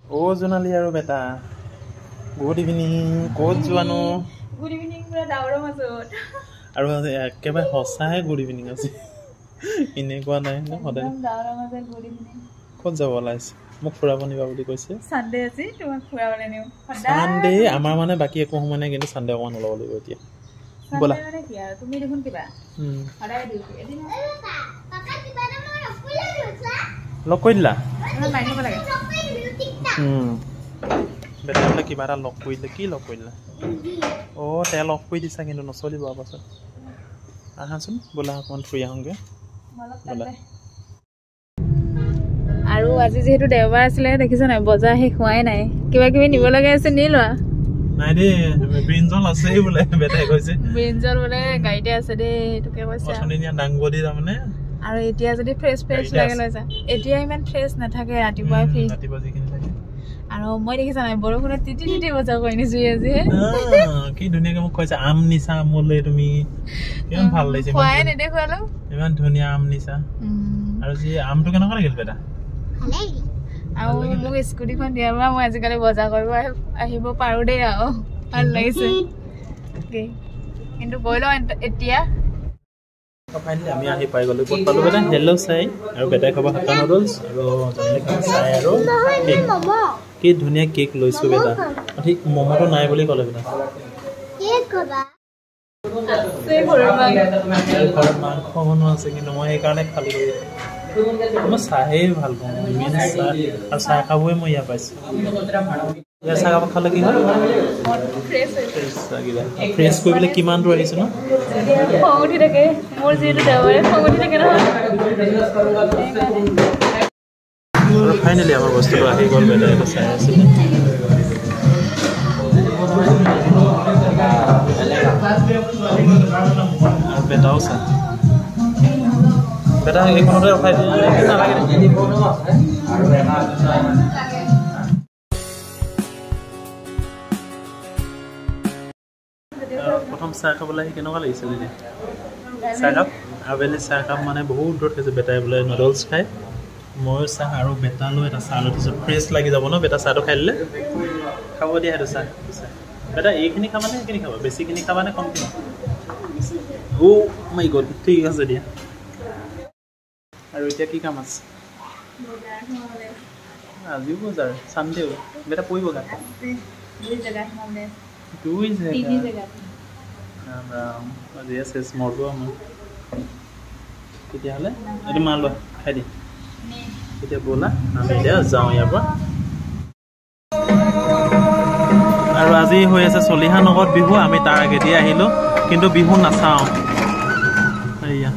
ও জোনালী আৰু বেটা good evening ক'ত যোৱানো গুড ইভিনিং পুৰা ডাৱৰৰ মাজত আৰু একেবাৰে সঁচাই গুড ইভিনিং আছে এনেকুৱা নাই ন সদায় ডাৱৰৰ মাজত গুড ইভিনিং ক'ত যাব ওলাইছে মোক ফুৰাব নিবা বুলি কৈছে সানডে আজি তোমাক ফুৰাবলৈ নিও সানডে আমাৰ মানে বাকী একো সময় নাই কিন্তু সানডে অকমান ওলাব লাগিব এতিয়া বলা মানে কি আৰু তুমি দেখোন কিবা সদায় ডিউটি এদিন পাপা কিবা এটা মই ৰখুলে ৰখা লক কৰি দিলা মই মাৰিব লাগে বেটা বোলে কিবা এটা লক কৰি দিলে কি লক কৰি দিলা অ' তেল অফ কৰি দিছা কিন্তু নচলিব পাছত আহাচোন ব'লা অকণমান ফুৰি আহোঁগৈ ব'লা আৰু আজি যিহেতু দেওবাৰ আছিলে দেখিছ নাই বজাৰ শেষ হোৱাই নাই কিবা কিবি নিব লগা আছে নি লোৱা নাই দেই ব্ৰিঞ্জল আছে বোলে বেটাই কৈছে ব্ৰিঞ্জল বোলে গাড়ীতে আছে দেই এইটোকে কৈছে অথনিয়া দাংবডি তাৰমানে আৰু এতিয়া যদি ফ্ৰেছ লাগে লৈ যা এতিয়া ইমান ফ্ৰেছ নাথাকে ৰাতিপুৱাই ফ্ৰেছ ৰাতিপুৱা যিখিনি থাকে আৰু মই দেখিছা নাই বৰষুণে তিতি তিতি বজাৰ কৰি নিছো আজি কি ধুনীয়াকে মোক কৈছে আম নিছা মোলে তুমি কিমান ভাল লাগিছে খোৱাই নেদেখুৱালো ইমান ধুনীয়া আম নিছা আৰু যি আমটো কেনেকুৱা লাগিল বেটা আৰু মোক স্কুটিখন দিয়াৰ পৰা মই আজিকালি বজাৰ কৰিব আহিব পাৰো দেই আৰু ভাল লাগিছে কিন্তু গৈ লওঁ এতিয়া ফাইনেলি আমি আহি পাই গ'লো ক'ত পালোঁ বেটা হেল্ল' চাই আৰু বেটাই খাব হাক্কা নুডলছ আৰু জনলে খাব চাই আৰু কি ধুনীয়া কেক লৈছোঁ বেটা ঠিক ম'ম'টো নাই বুলি ক'লে বেটা ঘৰত মাংস বনোৱা আছে কিন্তু মই সেইকাৰণে খালী কৰি মই চাহেই ভাল পাওঁ মেইন চাহ আৰু চাহ খাবই মই ইয়াৰ পাইছোঁ ইয়াৰ চাহ কাপ খালে কি হয় ফ্ৰেছ কৰিবলৈ কিমান দূৰ আহিছোঁ ন খং উঠি থাকে মোৰ যিহেতু দেওবাৰে খং উঠি থাকে নহয় আৰু ফাইনেলি আমাৰ বস্তুটো আহি গ'ল বেটাই এইটো চাই আছিলে আৰু বেটাও চাই বেটা এইখনতে ৰখাই দিয়ে নালাগে প্ৰথম চাহ খাবলৈ আহি কেনেকুৱা লাগিছিল এতিয়া চাহকাপ আবেলি চাহকাপ মানে বহুত দূৰত খাইছোঁ বেটাই বোলে নুডলছ খায় ময়ো চাহ আৰু বেটালৈ এটা চাহ লৈ থৈছোঁ ফ্ৰেছ লাগি যাব ন বেটা চাহটো খাই দিলে খাব দিয়া সেইটো চাহ বেটা এইখিনি খাবানে সেইখিনি খাবা বেছিখিনি খাবানে কমখিনি অ' মাই গড ঠিক আছে দিয়া আৰু এতিয়া কি কাম আছে আজিও বজাৰ চানডেও বেটা পৰিব গা দুই জেগা আজি আছে স্মৰটো আমাৰ তেতিয়াহ'লে এইটো মা লোৱা খাই দিম এতিয়া ব'লা আমি এতিয়া যাওঁ ইয়াৰ পৰা আৰু আজি হৈ আছে চলিহা নগৰত বিহু আমি তাৰ আগেদি আহিলোঁ কিন্তু বিহু নাচাওঁ এয়া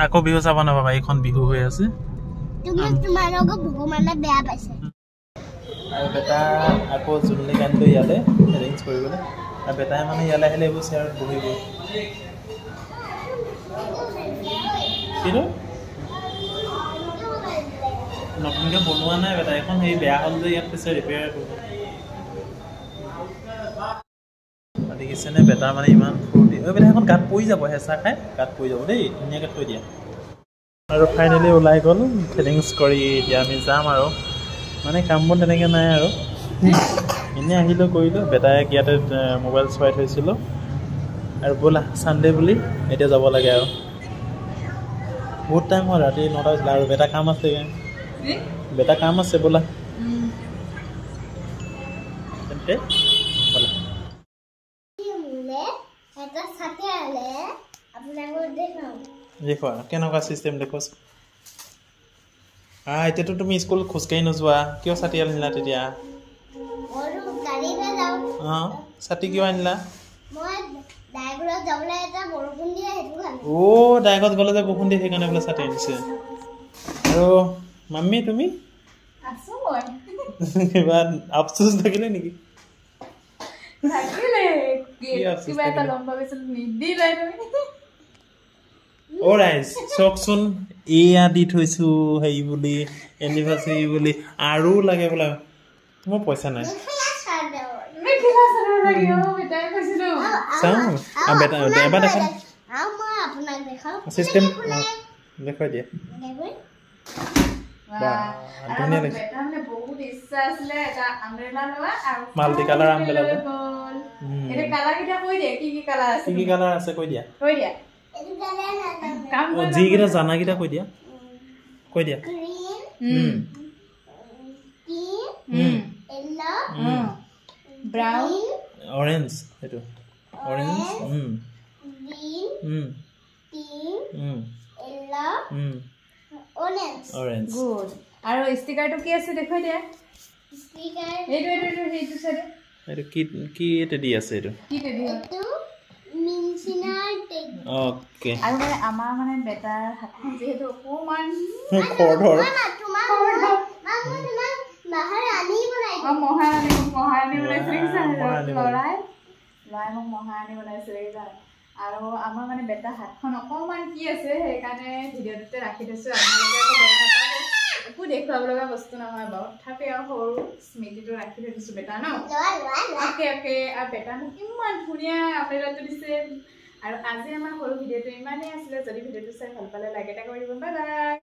আকৌ বিহু চাব নাপাবা এইখন বিহু হৈ আছে আৰু বেটা আকৌ জুনলি গানটো ইয়ালৈ এৰেঞ্জ কৰিবলৈ আৰু বেটাই মানে ইয়ালৈ আহিলে এইবোৰ চেয়াৰত বহিব কিন্তু নতুনকৈ বনোৱা নাই বেটা এখন সেই বেয়া হ'ল যে ইয়াত পিছে ৰিপেয়াৰ কৰিব দেখিছেনে বেটাৰ মানে ইমান ফূৰ্তি বেটা এখন গাত পৰি যাব হেঁচা খাই গাত পৰি যাব দেই ধুনীয়াকৈ থৈ দিয়া আৰু ফাইনেলি ওলাই গ'ল ফিলিংছ কৰি এতিয়া আমি যাম আৰু মানে কাম বন তেনেকৈ নাই আৰু এনেই আহিলোঁ কৰিলোঁ বেটাই ইয়াতে মোবাইল চোৱাই থৈছিলোঁ আৰু ব'লা চানডে বুলি এতিয়া যাব লাগে আৰু বহুত টাইম হ'ল ৰাতি 9টা বাজিলে আৰু বেটা কাম আছে বেটা কাম আছে ব'লা তেন্তে ব'লা দেখুৱা কেনেকুৱা চিষ্টেম দেখুৱাচোন এতিয়াতো তুমি স্কুল খোজকাঢ়ি নোযোৱা কিয় ছাতি আনিলা তেতিয়া অঁ ছাতি কিয় আনিলা অ' ডাইগত গ'লে যে বৰষুণ দিয়ে সেইকাৰণে বোলে ছাতি আনিছে আৰু মাম্মী তুমি কিবা আফচোচ থাকিলে নেকি অ' ৰাইজ চাওকচোন এয়া দি থৈছোঁ হেৰি বুলি এনিভাৰ্চাৰী বুলি আৰু লাগে বোলে মোৰ পইচা নাই চাওঁ বেটা এবাৰ দেখা চিষ্টেম দেখুৱাই দিয়া ধুনীয়া লাগিছে বেটা মানে বহুত ইচ্ছা আছিলে এটা আমব্ৰেলা লোৱা আৰু মাল্টি কালাৰ আমব্ৰেলা এটা কালাৰ কিটা কৈ দিয়া কি কালাৰ আছে কি কালাৰ আছে কৈ দিয়া এইটো কালাৰ নাজানো যি কিটা জানা কিটা কৈ দিয়া green yellow brown orange eto orange green pink yellow orange good aro sticker to ki ase dekho dia sticker eto sare eto ki ete di ase eto ki ete di eto minchinar tag okay aro mane amar mane betar hathon jehetu okoman khordor Maharani bonai Maharani bonai lorai মোক মহাৰাণী বনাইছিলে আৰু আমাৰ মানে বেটা হাতখন অকমান কি আছে সেইকাৰণে ভিডিঅ'টোতে ৰাখি দিছো আপোনালোকে আকৌ বেয়া নাপাব একো দেখুৱাব লগা বস্তু নহয় বাৰু তথাপি আৰু সৰু স্মৃতিটো ৰাখি দিছো বেটা ন অকে আৰু বেটা মোক ইমান ধুনীয়া আপডেটটো দিছে আৰু আজি আমাৰ সৰু ভিডিঅ'টো ইমানেই আছিলে যদি ভিডিঅ'টো চাই ভাল পালে লাইক এটা কৰি দিব বাই বাই